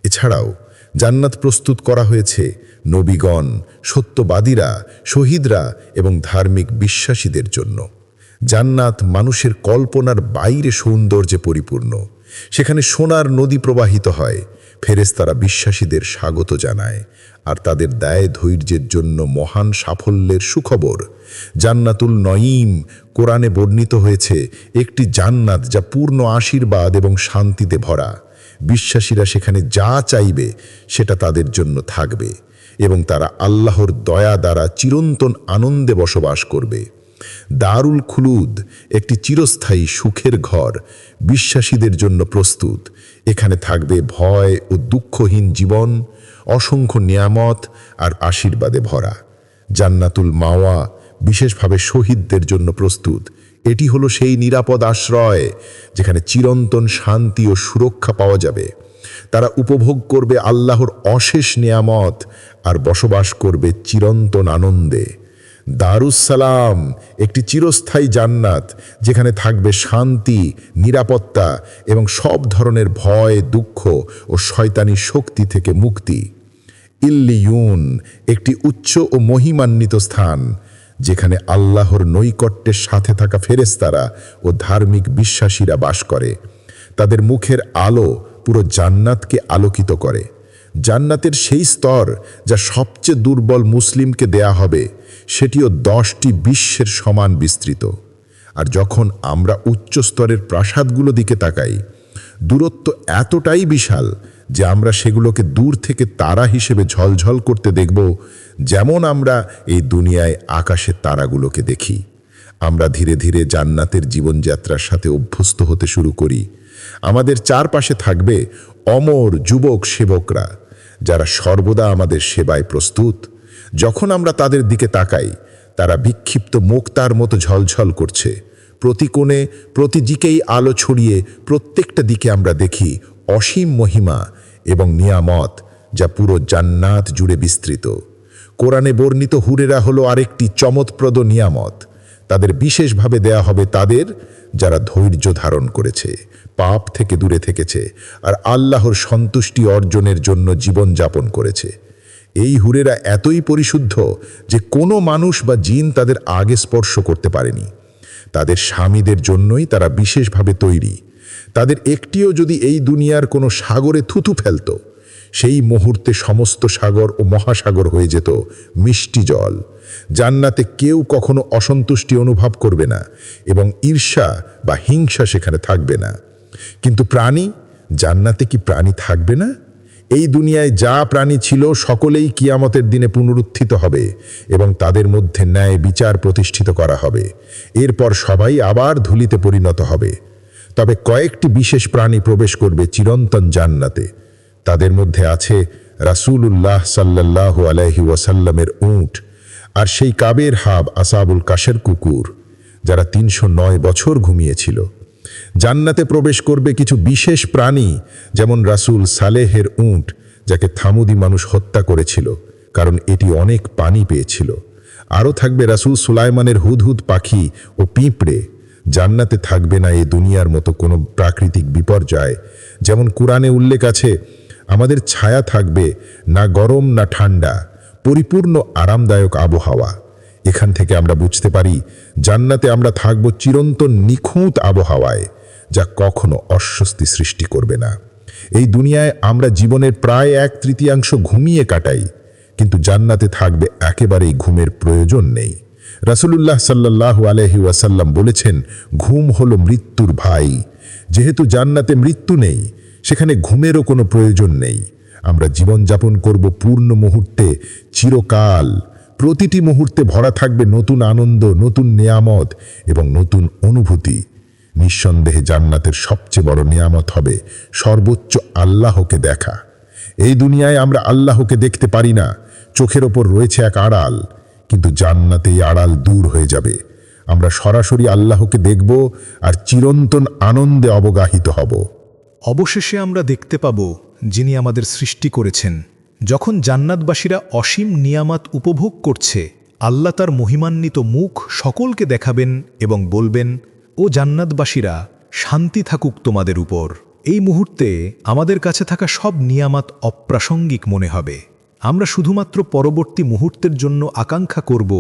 [SPEAKER 1] এছাড়াও জান্নাত প্রস্তুত করা হয়েছে নবীগণ, সত্যবাদীরা, শহীদরা এবং ধার্মিক বিশ্বাসীদের জন্য। জান্নাত মানুষের কল্পনার বাইরে সৌন্দর্যে পরিপূর্ণ। সেখানে সোনার নদী প্রবাহিত হয়। ফেরেশতারা বিশ্বাসীদের স্বাগত জানায় আর তাদের দেয় ধৈর্যের জন্য মহান সাফল্যের সুখবর। জান্নাতুল নঈম কোরআনে বর্ণিত হয়েছে একটি জান্নাত যা পূর্ণ আশীর্বাদ এবং শান্তিতে ভরা। বিশ্বাসীরা সেখানে যা চাইবে সেটা তাদের জন্য থাকবে এবং তারা আল্লাহর দয়া দ্বারা চিরন্তন আনন্দে বসবাস করবে। দারুল খুলুদ একটি চিরস্থায়ী সুখের ঘর বিশ্বাসীদের জন্য প্রস্তুত। এখানে থাকবে ভয় ও দুঃখহীন জীবন, অসংখ্য নিয়ামত আর আশীর্বাদে ভরা। জান্নাতুল মাওয়া বিশেষভাবে শহীদদের জন্য প্রস্তুত। এটি হলো সেই নিরাপদ আশ্রয় যেখানে চিরন্তন শান্তি ও সুরক্ষা পাওয়া যাবে। তারা উপভোগ করবে আল্লাহর অশেষ নিয়ামত আর বসবাস করবে চিরন্তন আনন্দে। দারুস-সালাম একটি চিরস্থায়ী জান্নাত যেখানে থাকবে শান্তি, নিরাপত্তা এবং সব ধরনের ভয়, দুঃখ ও শয়তানি শক্তি থেকে মুক্তি। ইল্লিয়ুন একটি উচ্চ ও মহিমান্বিত স্থান যেখানে আল্লাহর নৈকট্যের সাথে থাকা ফেরেশতারা ও ধার্মিক বিশ্বাসীরা বাস করে। তাদের মুখের আলো পুরো জান্নাতকে আলোকিত করে। জান্নাতের সেই স্তর যা সবচেয়ে দুর্বল মুসলিমকে দেয়া হবে সেটিও 10টি বিশ্বের সমান বিস্তৃত। আর যখন আমরা উচ্চ স্তরের প্রাসাদগুলো দিকে তাকাই, দূরত্ব এতটাই বিশাল যে আমরা সেগুলোকে দূর থেকে তারা হিসেবে ঝলঝল করতে দেখব, যেমন আমরা এই দুনিয়ায় আকাশের তারাগুলোকে দেখি। আমরা ধীরে ধীরে জান্নাতের জীবনযাত্রার সাথে অভ্যস্ত হতে শুরু করি। আমাদের চারপাশে থাকবে অমর যুবক সেবকরা যারা সর্বদা আমাদের সেবায় প্রস্তুত। যখন আমরা তাদের দিকে তাকাই, তারা বিক্ষিপ্ত মুক্তার মতো ঝলঝল করছে। প্রতি কোণে, প্রতি দিকেই আলো ছড়িয়ে প্রত্যেকটা দিকে আমরা দেখি অসীম মহিমা এবং নিয়ামত যা পুরো জান্নাত জুড়ে বিস্তৃত। কোরআনে বর্ণিত হুরেরা হলো আরেকটি চমৎপ্রদ নিয়ামত। তাদের বিশেষভাবে দেয়া হবে তাদের যারা ধৈর্য ধারণ করেছে, পাপ থেকে দূরে থেকেছে আর আল্লাহর সন্তুষ্টি অর্জনের জন্য জীবন যাপন করেছে। এই হুরেরা এতই পরিশুদ্ধ যে কোনো মানুষ বা জিন তাদের আগে স্পর্শ করতে পারেনি। তাদের স্বামীদের জন্যই তারা বিশেষভাবে তৈরি। তাদের একটিও যদি এই দুনিয়ার কোনো সাগরে থুতু ফেলত,
[SPEAKER 4] সেই মুহূর্তে সমস্ত সাগর ও মহাসাগর হয়ে যেত মিষ্টি জল। জান্নাতে কেউ কখনো অসন্তুষ্টি অনুভব করবে না এবং ঈর্ষা বা হিংসা সেখানে থাকবে না। কিন্তু প্রাণী, জান্নাতে কি প্রাণী থাকবে না? এই দুনিয়ায় যা প্রাণী ছিল সকলেই কিয়ামতের দিনে পুনরুত্থিত হবে এবং তাদের মধ্যে ন্যায় বিচার প্রতিষ্ঠিত করা হবে। এরপর সবাই আবার ধুলিতে পরিণত হবে। তবে কয়েকটি বিশেষ প্রাণী প্রবেশ করবে চিরন্তন জান্নাতে। তাদের মধ্যে আছে রাসূলুল্লাহ সাল্লাল্লাহু আলাইহি ওয়াসাল্লামের উট আর সেই কাবের হাব আসাবুল কাশের কুকুর, যারা ৩০৯ বছর ঘুমিয়েছিল। জান্নাতে প্রবেশ করবে কিছু বিশেষ প্রাণী, যেমন রাসূল সালেহের উট, যাকে থামুদি মানুষ হত্যা করেছিল কারণ এটি অনেক পানি পেয়েছিল। আরও থাকবে রাসূল সুলাইমানের হুদহুদ পাখি ও পিঁপড়ে। জান্নাতে থাকবে না এ দুনিয়ার মতো কোনো প্রাকৃতিক বিপর্যয়। যেমন কুরআনে উল্লেখ আছে, আমাদের ছায়া থাকবে, না গরম না ঠান্ডা, পরিপূর্ণ আরামদায়ক আবহাওয়া। এখান থেকে আমরা বুঝতে পারি জান্নাতে আমরা থাকব চিরন্তন নিখুঁত আবহাওয়ায়, যা কখনো অস্বস্তি সৃষ্টি করবে না। এই দুনিয়ায় আমরা জীবনের প্রায় 1/3 ঘুমিয়ে কাটাই, কিন্তু জান্নাতে থাকবে একেবারেই ঘুমের প্রয়োজন নেই। রাসূলুল্লাহ সাল্লাল্লাহু আলাইহি ওয়াসাল্লাম বলেছেন, ঘুম হলো মৃত্যুর ভাই। যেহেতু জান্নাতে মৃত্যু নেই, সেখানে ঘুমেরও কোনো প্রয়োজন নেই। আমরা জীবনযাপন করব পূর্ণ মুহূর্তে, চিরকাল। প্রতিটি মুহূর্তে ভরা থাকবে নতুন আনন্দ, নতুন নেয়ামত এবং নতুন অনুভূতি। নিঃসন্দেহে জান্নাতের সবচেয়ে বড় নেয়ামত হবে সর্বোচ্চ আল্লাহকে দেখা। এই দুনিয়ায় আমরা আল্লাহকে দেখতে পারি না, চোখের ওপর রয়েছে এক আড়াল, কিন্তু জান্নাতে এই আড়াল দূর হয়ে যাবে। আমরা সরাসরি আল্লাহকে দেখব আর চিরন্তন আনন্দে অবগাহিত হব।
[SPEAKER 3] অবশেষে আমরা দেখতে পাব যিনি আমাদের সৃষ্টি করেছেন। যখন জান্নাতবাসীরা অসীম নিয়ামত উপভোগ করছে, আল্লাহ তার মহিমান্বিত মুখ সকলকে দেখাবেন এবং বলবেন, ও জান্নাতবাসীরা, শান্তি থাকুক তোমাদের উপর। এই মুহূর্তে আমাদের কাছে থাকা সব নিয়ামত অপ্রাসঙ্গিক মনে হবে। আমরা শুধুমাত্র পরবর্তী মুহূর্তের জন্য আকাঙ্ক্ষা করব,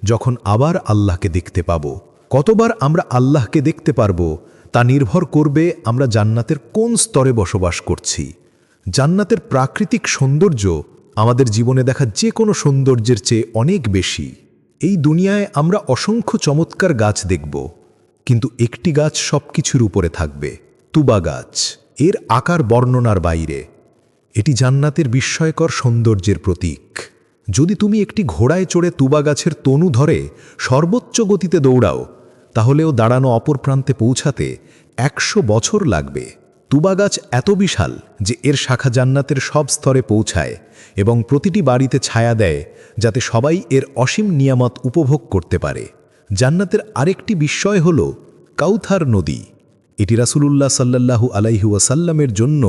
[SPEAKER 3] যখন আবার আল্লাহকে দেখতে পাব। কতবার আমরা আল্লাহকে দেখতে পারব তা নির্ভর করবে আমরা জান্নাতের কোন স্তরে বসবাস করছি। জান্নাতের প্রাকৃতিক সৌন্দর্য আমাদের জীবনে দেখা যে কোনো সৌন্দর্যের চেয়ে অনেক বেশি। এই দুনিয়ায় আমরা অসংখ্য চমৎকার গাছ দেখব, কিন্তু একটি গাছ সব কিছুর উপরে থাকবে, তুবা গাছ। এর আকার বর্ণনার বাইরে। এটি জান্নাতের বিস্ময়কর সৌন্দর্যের প্রতীক। যদি তুমি একটি ঘোড়ায় চড়ে তুবা গাছের তনু ধরে সর্বোচ্চ গতিতে দৌড়াও, তাহলেও দাঁড়ানো অপর প্রান্তে পৌঁছাতে 100 বছর লাগবে। তুবা গাছ এত বিশাল যে এর শাখা জান্নাতের সব স্তরে পৌঁছায় এবং প্রতিটি বাড়িতে ছায়া দেয়, যাতে সবাই এর অসীম নিয়ামত উপভোগ করতে পারে। জান্নাতের আরেকটি বিস্ময় হল কাউথার নদী। এটি রাসূলুল্লাহ সাল্লাল্লাহু আলাইহি ওয়াসাল্লামের জন্য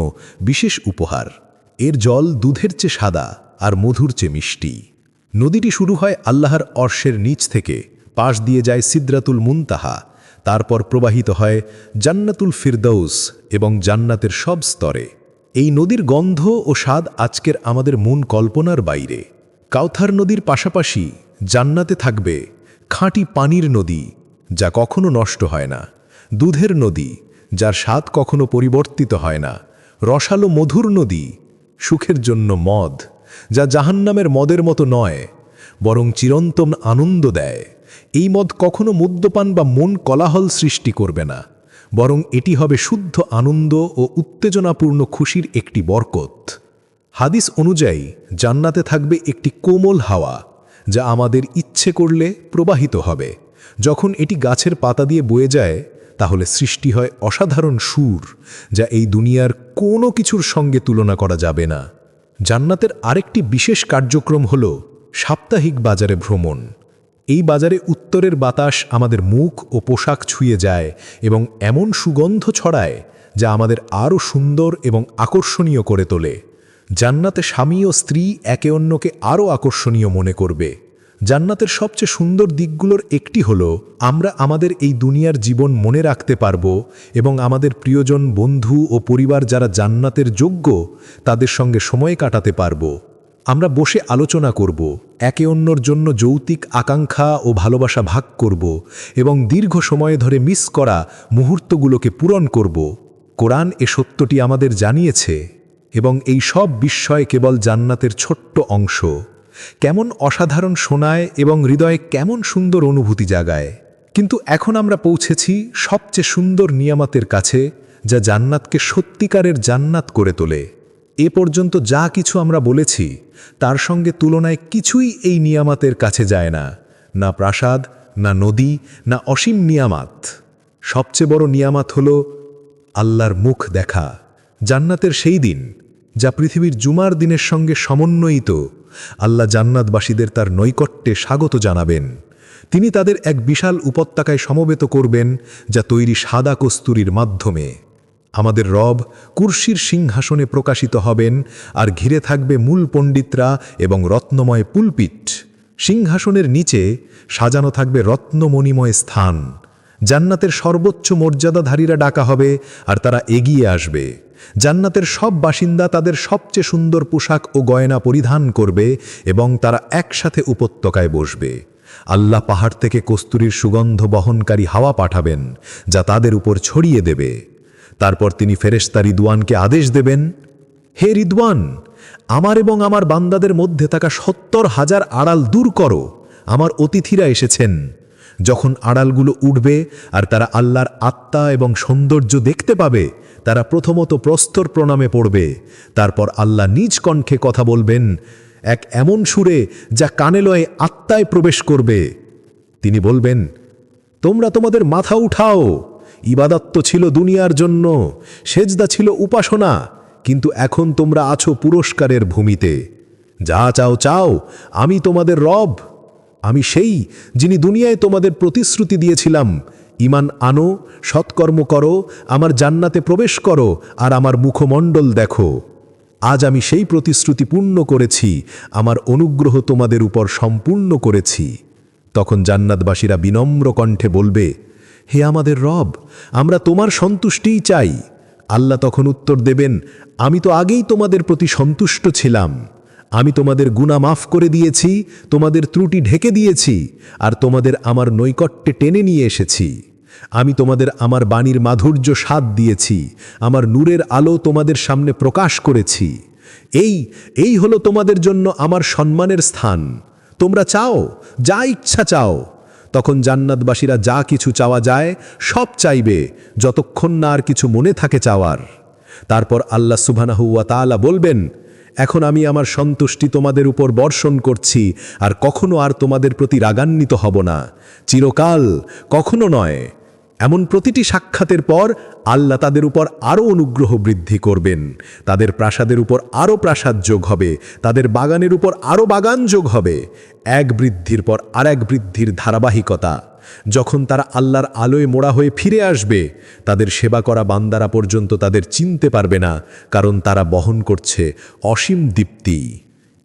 [SPEAKER 3] বিশেষ উপহার। এর জল দুধের চেয়ে সাদা আর মধুর চেয়ে মিষ্টি। নদীটি শুরু হয় আল্লাহর অর্শের নিচ থেকে, পাশ দিয়ে যায় সিদরাতুল মুনতাহা, তারপর প্রবাহিত হয় জান্নাতুল ফিরদৌস এবং জান্নাতের সব স্তরে। এই নদীর গন্ধ ও স্বাদ আজকের আমাদের মন কল্পনার বাইরে। কাউথার নদীর পাশাপাশি জান্নাতে থাকবে খাঁটি পানির নদী, যা কখনো নষ্ট হয় না, দুধের নদী, যার স্বাদ কখনো পরিবর্তিত হয় না, রসালো মধুর নদী, সুখের জন্য মদ, যা জাহান্নামের মদের মতো নয়, বরং চিরন্তন আনন্দ দেয়। এই মদ কখনো মদ্যপান বা মন কোলাহল সৃষ্টি করবে না, বরং এটি হবে শুদ্ধ আনন্দ ও উত্তেজনাপূর্ণ খুশির একটি বরকত। হাদিস অনুযায়ী জান্নাতে থাকবে একটি কোমল হাওয়া, যা আমাদের ইচ্ছে করলে প্রবাহিত হবে। যখন এটি গাছের পাতা দিয়ে বয়ে যায়, তাহলে সৃষ্টি হয় অসাধারণ সুর, যা এই দুনিয়ার কোনো কিছুর সঙ্গে তুলনা করা যাবে না। জান্নাতের আরেকটি বিশেষ কার্যক্রম হল সাপ্তাহিক বাজারে ভ্রমণ। এই বাজারে উত্তরের বাতাস আমাদের মুখ ও পোশাক ছুঁয়ে যায় এবং এমন সুগন্ধ ছড়ায় যা আমাদের আরও সুন্দর এবং আকর্ষণীয় করে তোলে। জান্নাতে স্বামী ও স্ত্রী একে অন্যকে আরও আকর্ষণীয় মনে করবে। জান্নাতের সবচেয়ে সুন্দর দিকগুলোর একটি হলো আমরা আমাদের এই দুনিয়ার জীবন মনে রাখতে পারব এবং আমাদের প্রিয়জন, বন্ধু ও পরিবার যারা জান্নাতের যোগ্য, তাদের সঙ্গে সময় কাটাতে পারব। আমরা বসে আলোচনা করব, একে অন্যর জন্য যৌক্তিক আকাঙ্ক্ষা ও ভালোবাসা ভাগ করব এবং দীর্ঘ সময় ধরে মিস করা মুহূর্তগুলোকে পূরণ করব। কোরআন এ সত্যটি আমাদের জানিয়েছে। এবং এই সব বিস্ময় কেবল জান্নাতের ছোট্ট অংশ। কেমন অসাধারণ শোনায় এবং হৃদয়ে কেমন সুন্দর অনুভূতি জাগায়। কিন্তু এখন আমরা পৌঁছেছি সবচেয়ে সুন্দর নিয়ামতের কাছে, যা জান্নাতকে সত্যিকারের জান্নাত করে তোলে। এ পর্যন্ত যা কিছু আমরা বলেছি তার সঙ্গে তুলনায় কিছুই এই নিয়ামতের কাছে যায় না। না প্রাসাদ, না নদী, না অসীম নিয়ামত। সবচেয়ে বড় নিয়ামত হল আল্লাহর মুখ দেখা। জান্নাতের সেই দিন, যা পৃথিবীর জুমার দিনের সঙ্গে সমন্বয়িত। আল্লাহ জান্নাতবাসীদের তার নৈকট্যে স্বাগত জানাবেন। তিনি তাদের এক বিশাল উপত্যকায় সমবেত করবেন, যা তৈরি সাদা কস্তুরীর মাধ্যমে। আমাদের রব কুরসির সিংহাসনে প্রকাশিত হবেন, আর ঘিরে থাকবে মূল পণ্ডিতরা এবং রত্নময় পুলপিট। সিংহাসনের নিচে সাজানো থাকবে রত্নমণিময় স্থান। জান্নাতের সর্বোচ্চ মর্যাদাধারীরা ডাকা হবে, আর তারা এগিয়ে আসবে। জান্নাতের সব বাসিন্দা তাদের সবচেয়ে সুন্দর পোশাক ও গয়না পরিধান করবে এবং তারা একসাথে উপত্যকায় বসবে। আল্লাহ পাহাড় থেকে কস্তুরীর সুগন্ধ বহনকারী হাওয়া পাঠাবেন, যা তাদের উপর ছড়িয়ে দেবে। তারপর তিনি ফেরেশতা রিদওয়ানকে আদেশ দেবেন, হে রিদওয়ান, আমার এবং আমার বান্দাদের মধ্যে থাকা ৭০,০০০ আড়াল দূর করো। আমার অতিথিরা এসেছেন। যখন আড়ালগুলো উঠবে আর তারা আল্লাহর আত্মা এবং সৌন্দর্য দেখতে পাবে, তারা প্রথমত প্রস্তর প্রণামে পড়বে। তারপর আল্লাহ নিজ কণ্ঠে কথা বলবেন, এক এমন সুরে যা কানে লয়ে আত্মায় প্রবেশ করবে। তিনি বলবেন, তোমরা তোমাদের মাথা উঠাও। ইবাদত তো ছিল দুনিয়ার জন্য, সেজদা ছিল উপাসনা, কিন্তু এখন তোমরা আছো পুরস্কারের ভূমিতে। যা চাও চাও, আমি তোমাদের রব। আমি সেই যিনি দুনিয়ায় তোমাদের প্রতিশ্রুতি দিয়েছিলাম, ঈমান আনো, সৎকর্ম করো, আমার জান্নাতে প্রবেশ করো, আর আমার মুখমণ্ডল দেখো। আজ আমি সেই প্রতিশ্রুতি পূর্ণ করেছি, আমার অনুগ্রহ তোমাদের উপর সম্পূর্ণ করেছি। তখন জান্নাতবাসীরা বিনম্র কণ্ঠে বলবে, হে আমাদের রব, আমরা তোমার সন্তুষ্টিই চাই। আল্লাহ তখন উত্তর দেবেন, আমি তো আগেই তোমাদের প্রতি সন্তুষ্ট ছিলাম। আমি তোমাদের গুনাহ মাফ করে দিয়েছি, তোমাদের ত্রুটি ঢেকে দিয়েছি, আর তোমাদের আমার নৈকট্যে টেনে নিয়ে এসেছি। আমি তোমাদের আমার বাণীর মাধুর্য স্বাদ দিয়েছি, আমার নূরের আলো তোমাদের সামনে প্রকাশ করেছি। এই হলো তোমাদের জন্য আমার সম্মানের স্থান। তোমরা চাও, যা ইচ্ছা চাও। তখন জান্নাতবাসীরা যা কিছু চাওয়া যায় সব চাইবে, যতক্ষণ না আর কিছু মনে থাকে চাওয়ার। তারপর আল্লাহ সুবহানাহু ওয়া তাআলা বলবেন, এখন আমি আমার সন্তুষ্টি তোমাদের উপর বর্ষণ করছি, আর কখনো আর তোমাদের প্রতি রাগান্বিত হব না, চিরকাল, কখনো নয়। এমন প্রতিটি সাক্ষাতের পর আল্লাহ তাদের উপর আরও অনুগ্রহ বৃদ্ধি করবেন। তাদের প্রাসাদের উপর আরও প্রাসাদ যোগ হবে, তাদের বাগানের উপর আরও বাগান যোগ হবে। এক বৃদ্ধির পর আরেক বৃদ্ধির ধারাবাহিকতা। যখন তারা আল্লাহর আলোয় মোড়া হয়ে ফিরে আসবে, তাদের সেবা করা বান্দারা পর্যন্ত তাদের চিনতে পারবে না, কারণ তারা বহন করছে অসীম দীপ্তি।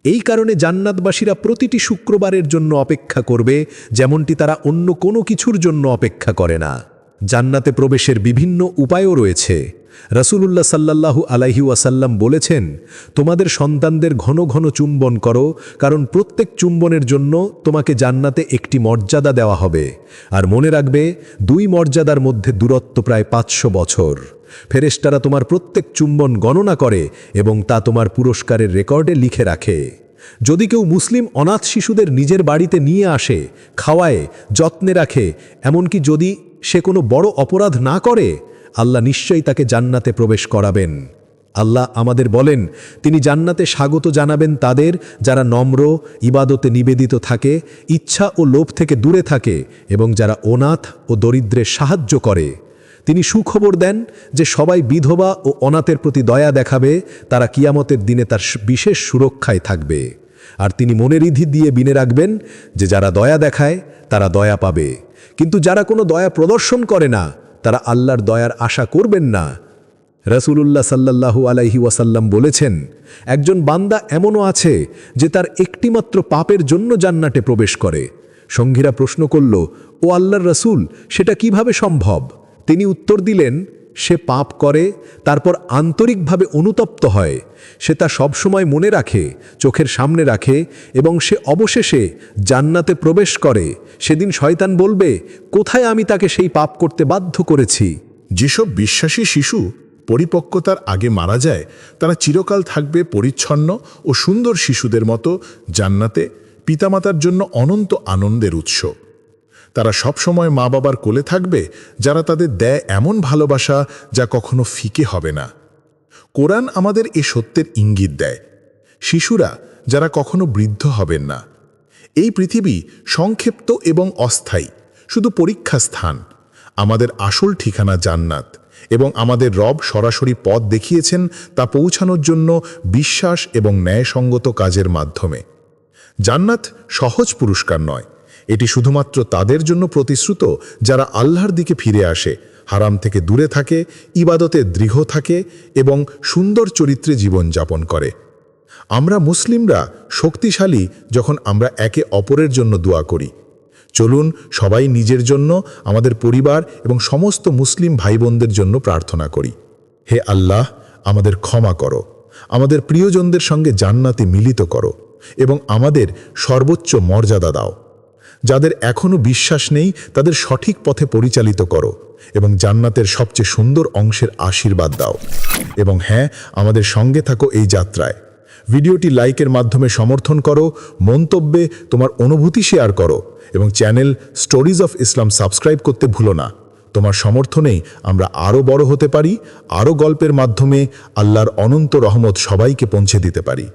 [SPEAKER 3] এই কারণে জান্নাতবাসীরা প্রতিটি শুক্রবারের জন্য অপেক্ষা করবে, যেমনটি তারা অন্য কোনো কিছুর জন্য অপেক্ষা করে না। জান্নাতে প্রবেশের বিভিন্ন উপায়ও রয়েছে। রাসূলুল্লাহ সাল্লাল্লাহু আলাইহি ওয়াসাল্লাম বলেছেন, তোমাদের সন্তানদের ঘন ঘন চুম্বন করো, কারণ প্রত্যেক চুম্বনের জন্য তোমাকে জান্নাতে একটি মর্যাদা দেওয়া হবে। আর মনে রাখবে, 2 মর্যাদার মধ্যে দূরত্ব প্রায় 500 বছর। ফেরেশতারা তোমার প্রত্যেক চুম্বন গণনা করে এবং তা তোমার পুরস্কারের রেকর্ডে লিখে রাখে। যদি কেউ মুসলিম অনাথ শিশুদের নিজের বাড়িতে নিয়ে আসে, খাওয়ায়, যত্নে রাখে, এমনকি যদি সে কোনো বড় অপরাধ না করে, আল্লাহ নিশ্চয়ই তাকে জান্নাতে প্রবেশ করাবেন। আল্লাহ আমাদের বলেন, তিনি জান্নাতে স্বাগত জানাবেন তাদের যারা নম্র, ইবাদতে নিবেদিত থাকে, ইচ্ছা ও লোভ থেকে দূরে থাকে এবং যারা অনাথ ও দরিদ্রের সাহায্য করে। তিনি সুখবর দেন যে সবাই বিধবা ও অনাথের প্রতি দয়া দেখাবে, তারা কিয়ামতের দিনে তার বিশেষ সুরক্ষায় থাকবে। আর তিনি মনের ইধি দিয়ে বিনে রাখবেন যে যারা দয়া দেখায় তারা দয়া পাবে, কিন্তু যারা কোনো দয়া প্রদর্শন করে না, তারা আল্লাহর দয়ার আশা করবেন না। রাসূলুল্লাহ সাল্লাল্লাহু আলাইহি ওয়াসাল্লাম বলেছেন, একজন বান্দা এমনও আছে যে তার একটিমাত্র পাপের জন্য জান্নাতে প্রবেশ করে। সঙ্গীরা প্রশ্ন করল, ও আল্লাহর রাসূল, সেটা কিভাবে সম্ভব? তিনি উত্তর দিলেন, সে পাপ করে, তারপর আন্তরিকভাবে অনুতপ্ত হয়, সে তা সবসময় মনে রাখে, চোখের সামনে রাখে, এবং সে অবশেষে জান্নাতে প্রবেশ করে। সেদিন শয়তান বলবে, কোথায় আমি তাকে সেই পাপ করতে বাধ্য করেছি?
[SPEAKER 4] যেসব বিশ্বাসী শিশু
[SPEAKER 5] পরিপক্কতার আগে মারা যায়, তারা চিরকাল থাকবে পরিচ্ছন্ন ও সুন্দর শিশুদের মতো জান্নাতে, পিতামাতার জন্য অনন্ত আনন্দের উৎস। তারা সবসময় মা বাবার কোলে থাকবে, যারা তাদের দেয় এমন ভালোবাসা যা কখনো ফিকে হবে না। কোরআন আমাদের এ সত্যের ইঙ্গিত দেয়। শিশুরা যারা কখনো বৃদ্ধ হবেন না। এই পৃথিবী সংক্ষিপ্ত এবং অস্থায়ী, শুধু পরীক্ষা স্থান। আমাদের আসল ঠিকানা জান্নাত, এবং আমাদের রব সরাসরি পথ দেখিয়েছেন তা পৌঁছানোর জন্য বিশ্বাস এবং ন্যায়সঙ্গত কাজের মাধ্যমে। জান্নাত সহজ পুরস্কার নয়, এটি শুধুমাত্র তাদের জন্য প্রতিশ্রুত যারা আল্লাহর দিকে ফিরে আসে, হারাম থেকে দূরে থাকে, ইবাদতে দৃঢ় থাকে এবং সুন্দর চরিত্রে জীবনযাপন করে। আমরা মুসলিমরা শক্তিশালী যখন আমরা একে অপরের জন্য দোয়া করি। চলুন সবাই নিজের জন্য, আমাদের পরিবার এবং সমস্ত মুসলিম ভাইবোনদের জন্য প্রার্থনা করি। হে আল্লাহ, আমাদের ক্ষমা করো, আমাদের প্রিয়জনদের সঙ্গে জান্নাতে মিলিত করো এবং আমাদের সর্বোচ্চ মর্যাদা দাও। যাদের এখনও বিশ্বাস নেই তাদের সঠিক পথে পরিচালিত করো এবং জান্নাতের সবচেয়ে সুন্দর অংশের আশীর্বাদ দাও। এবং হ্যাঁ, আমাদের সঙ্গে থাকো এই যাত্রায়। ভিডিওটি লাইকের মাধ্যমে সমর্থন করো, মন্তব্যে তোমার অনুভূতি শেয়ার করো এবং channel stories of Islam subscribe করতে ভুলো না। তোমার সমর্থনেই আমরা আরও বড় হতে পারি, আরও গল্পের মাধ্যমে আল্লাহর অনন্ত রহমত সবাইকে পৌঁছে দিতে পারি।